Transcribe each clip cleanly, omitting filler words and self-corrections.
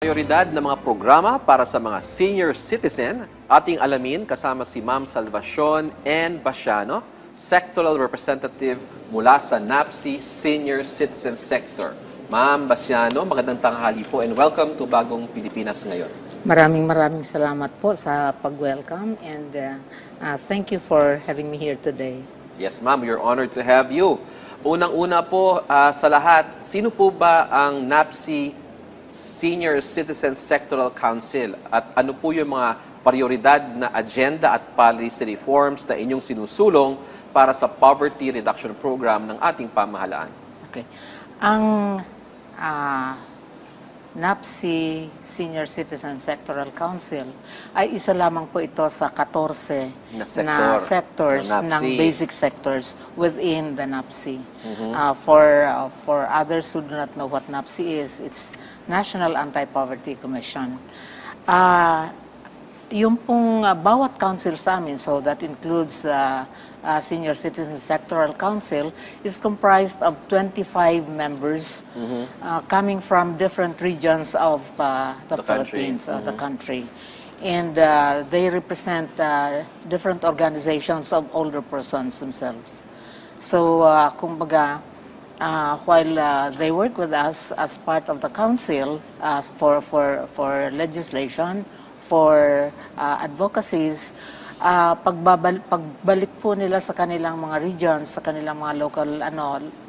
Prioridad ng mga programa para sa mga senior citizen, ating alamin kasama si Ma'am Salvacion N. Basiano, Sectoral Representative mula sa NAPSI Senior Citizen Sector. Ma'am Basiano, magandang tanghali po and welcome to Bagong Pilipinas Ngayon. Maraming salamat po sa pag-welcome and thank you for having me here today. Yes, ma'am, we're honored to have you. Unang-una po sa lahat, sino po ba ang NAPSI Senior Citizen Sectoral Council at ano po yung mga prioridad na agenda at policy reforms na inyong sinusulong para sa poverty reduction program ng ating pamahalaan? Okay. Ang NAPSI Senior Citizen Sectoral Council ay isa lamang po ito sa 14 na sectors ng basic sectors within the NAPSI. For others who do not know what NAPSI is, it's National Anti-Poverty Commission. Yung pong bawat council sa amin, so that includes Senior Citizen Sectoral Council, is comprised of 25 members coming from different regions of the Philippines, the country. And they represent different organizations of older persons themselves. So, kumbaga, while they work with us as part of the council for legislation, for advocacies, pagbalik po nila sa kanilang mga regions, sa kanilang mga local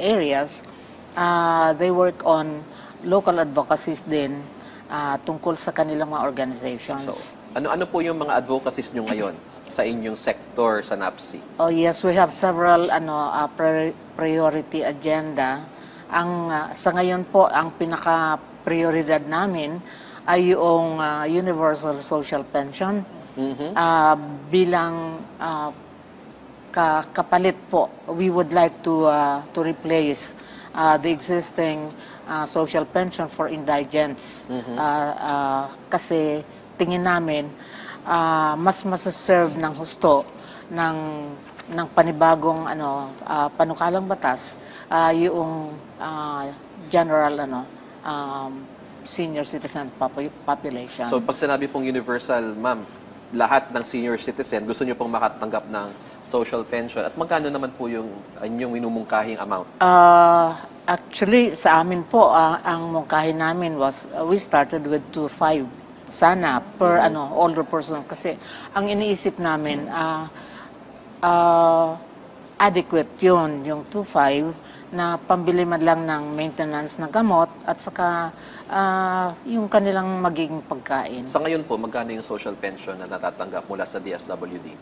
areas, they work on local advocacies din tungkol sa kanilang mga organizations. So, ano po yung mga advocacies nyo ngayon sa inyong sector sa NAPSI? Oh yes, we have several priority agenda. Sa ngayon po, ang pinaka-prioridad namin ay yung universal social pension bilang kapalit po. We would like to replace the existing social pension for indigents kasi tingin namin mas masaserve ng husto ng panibagong panukalang batas yung general senior citizen population. So pag sinabi pong universal, ma'am, lahat ng senior citizen, gusto nyo pong makatanggap ng social pension. At magkano naman po yung inyong minumungkahing amount? Actually, sa amin po, ang mungkahin namin was, we started with 2.5 sana per older person. Kasi ang iniisip namin, adequate yun, yung 2.5 na pambili man lang ng maintenance ng gamot at saka yung kanilang magiging pagkain. Sa ngayon po, magkano yung social pension na natatanggap mula sa DSWD?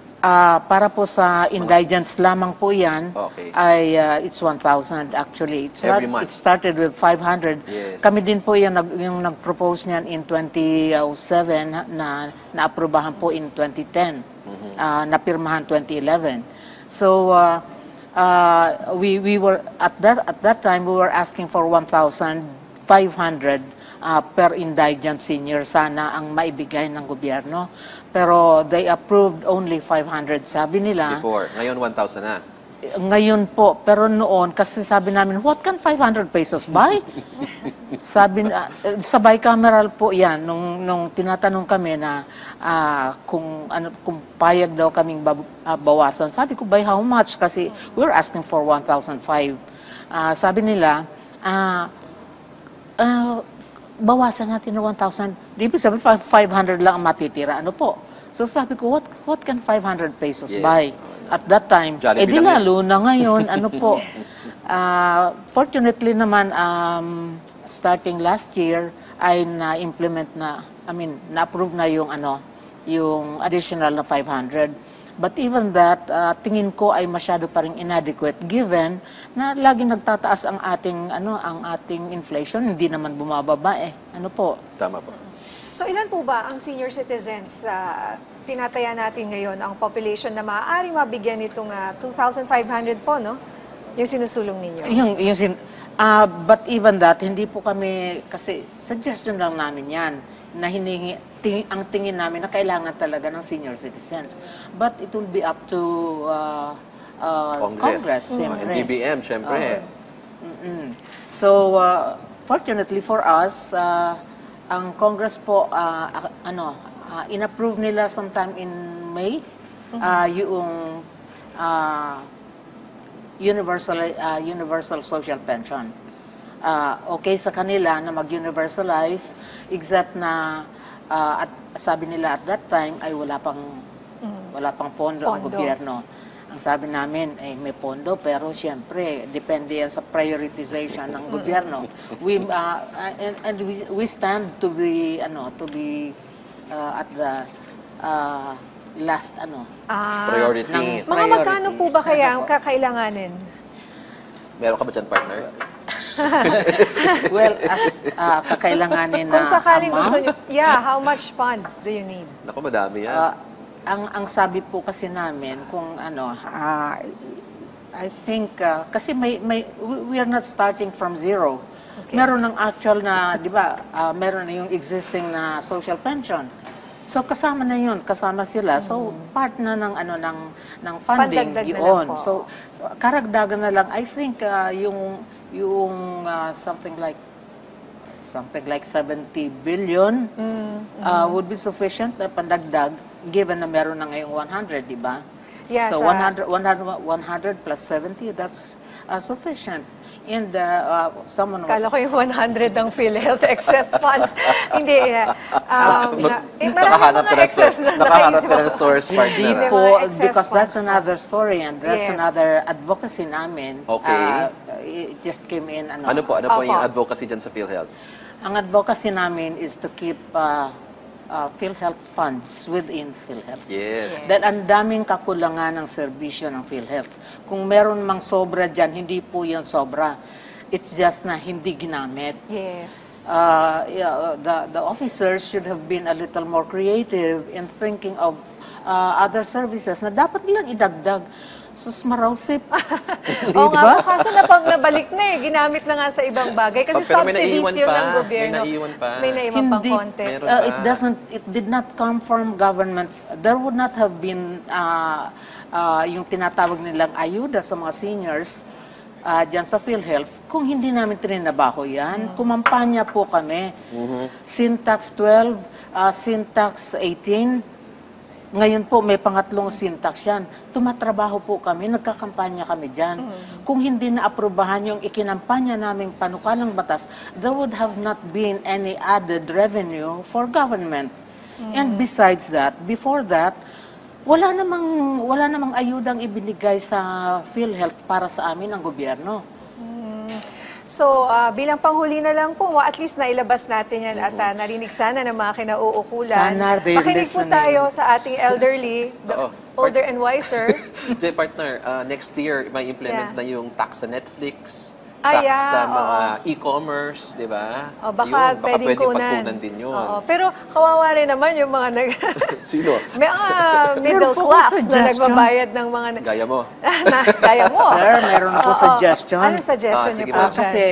Para po sa indigents lamang po yan, ay it's 1,000 actually. Every month? It started with 500. Yes. Kami din po yung nag-propose niyan in 2007 na naaprubahan po in 2010, napirmahan 2011. So, we were at that time we were asking for 1,500 per indigent senior sana ang maibigay ng gobyerno, pero they approved only 500 sabi nila. Before, ngayon 1,000 na. Ngayon po, pero noon kasi sabi namin, what can 500 pesos buy? Sabi sa bicameral po 'yan nung tinatanong kami na kung payag daw kaming bawasan. Sabi ko, by how much? Kasi we're asking for 1,500. Sabi nila, bawasan natin ng 1,000. Ibig sabihin 500 lang ang matitira. Ano po? So sabi ko, what can 500 pesos buy? At that time, di lalo na ngayon, fortunately naman, starting last year, ay na-implement na-approve na yung additional na 500. But even that, tingin ko ay masyado pa rin inadequate given na laging nagtataas ang ating inflation, hindi naman bumababa Ano po? Tama po. So ilan po ba ang senior citizens tinataya natin ngayon ang population na maaaring mabigyan itong 2,500 po, no? Yung sinusulong ninyo. But even that, hindi po kami, kasi suggestion lang namin yan, na ang tingin namin na kailangan talaga ng senior citizens. But it will be up to Congress. And DBM, syempre. So, fortunately for us, Ang Congress po, inapprove nila sometime in May, yung universal social pension. Okay sa kanila na mag-universalize, except na at sabi nila at that time ay wala pang pondo ang gobyerno. Ang sabi namin ay may pondo, pero siyempre depende yan sa prioritization ng gobyerno. We stand to be at the last Priority. ng Mga magkano po ba kaya ang kakailanganin? Meron ka ba dyan, partner? Well, as kakailanganin na Kung sakaling amount, gusto nyo, how much funds do you need? Naku, madami yan. ang sabi po kasi namin kung I think kasi we are not starting from zero. Okay. Meron ng actual na, 'di ba? Meron na yung existing na social pension. So kasama na 'yun, kasama sila. So part na ng ng funding Pandagdag na yun. lang po. So karagdagan na lang I think yung something like 70 billion would be sufficient na pandagdag given na meron na ngayong 100, di ba? Yeah, so sa- 100 plus 70, that's sufficient. And someone was... Kala ko yung 100 ng PhilHealth excess funds. Hindi. Marami Nakahanap mga ka ng excess source. na Nakahanap nakaisip ka ng ako. source, Hindi partner. May po, mga excess because that's funds another story and that's Yes. another advocacy namin. Okay. It just came in, Ano po Opo. yung advocacy dyan sa PhilHealth? Ang advocacy namin is to keep PhilHealth funds within PhilHealth. Yes. Dahil ang daming kakulangan ng serbisyo ng PhilHealth. Kung meron mang sobra dyan, hindi po yun sobra. It's just na hindi ginamit. Yes. The officers should have been a little more creative in thinking of other services na dapat nilang idagdag. Sus, marausip. Oo nga po, kaso nabalik na ginamit na nga sa ibang bagay. Kasi Pero may subsidies naiiwan yun pa. ng gobyerno. May naiiwan pa. May naiwan pang Hindi. konti. Meron pa. It did not come from government. There would not have been yung tinatawag nilang ayuda sa mga seniors dyan sa PhilHealth kung hindi namin trinabaho yan. Kumampanya po kami. Syntax 12, Syntax 18. Ngayon po, may pangatlong syntax yan. Tumatrabaho po kami, nagkakampanya kami dyan. Kung hindi na-aprobahan yung ikinampanya naming panukalang batas, there would have not been any added revenue for government. And besides that, before that, wala namang ayudang ibinigay sa PhilHealth para sa amin ang gobyerno. So, bilang panghuli na lang po, at least nailabas natin yan at narinig sana ng mga kinauukulan. Sana they're Makinig po listening. tayo sa ating elderly, the Oo. older and wiser. Hindi, partner, next year, may implement Yeah. na yung tax sa Netflix, Ah, tax yeah, sa mga oo. e-commerce, di ba? O, baka Yun, pwedeng pwedeng kunan. pagkunan din yun. Oo. Pero kawawa rin naman yung mga Sino? may middle Meron po class akong na suggestion. nagbabayad ng mga... Gaya mo. Gaya mo. Sir, meron ako Oo. suggestion. Anong suggestion Sige niyo po ma'am. dyan? Kasi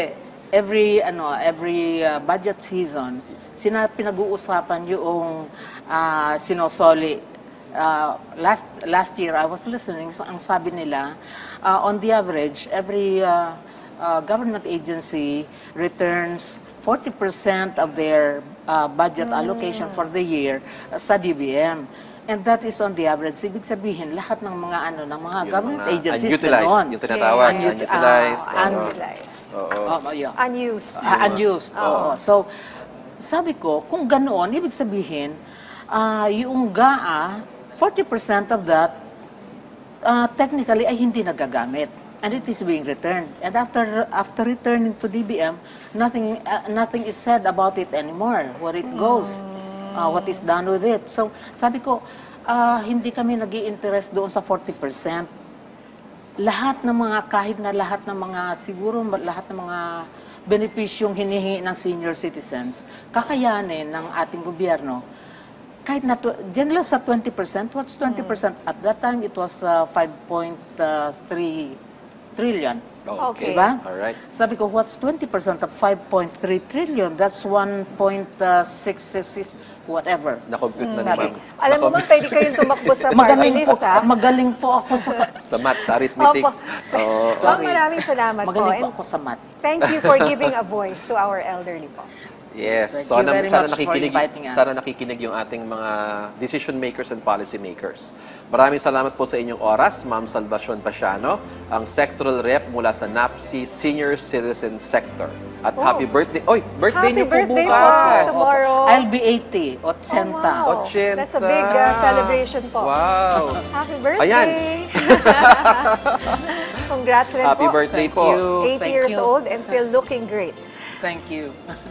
every budget season, pinag-uusapan yung sinosoli. Last year, I was listening, ang sabi nila, on the average, every government agency returns 40% of their budget allocation for the year sa DBM. And that is on the average. Ibig sabihin, lahat ng mga Yung government mga agencies unutilized, ganoon. yung tinatawag, Yes. unutilized. oo. Unutilized. Oo. Yeah. Unused. Unused. Oo. So, sabi ko, kung ganoon, ibig sabihin, yung GAA, 40% of that, technically, ay hindi nagagamit. And it is being returned. And after returning to DBM, nothing is said about it anymore, where it goes, what is done with it. So, sabi ko, hindi kami nag-i-interest doon sa 40%. Lahat ng mga, kahit na lahat ng mga, siguro lahat ng mga benepisyong hinihingi ng senior citizens, kakayanin ng ating gobyerno, kahit na, dyan lang sa 20%, what's 20%? At that time, it was 5.3 trillion. Okay. Diba? Alright. Sabi ko, what's 20% of 5.3 trillion? That's 1.666 whatever. Na-compute na Sabi. naman. Alam mo ba, pwede kayong tumakbo sa party list, ha? Magaling po ako sa Sa math, sa arithmetic. Opo. Oo. Ma'am, maraming salamat po. magaling po And ako sa math. thank you for giving a voice to our elderly po. Yes. Thank So, you very sana much for nakikinig, inviting us. sana nakikinig yung ating mga decision makers and policy makers. Maraming salamat po sa inyong oras, Ma'am Salvacion Pasiano, ang sectoral rep mula sa NAPSI Senior Citizen Sector. At Oh. happy birthday. Oy, birthday Happy niyo po birthday po bukas. tomorrow. I'll be 80, 80. wow. 80. That's a big celebration po. Wow. Happy birthday! Ayan. Congrats rin Happy po. birthday Thank po. you. 80 Thank years you. old and still looking great. Thank you.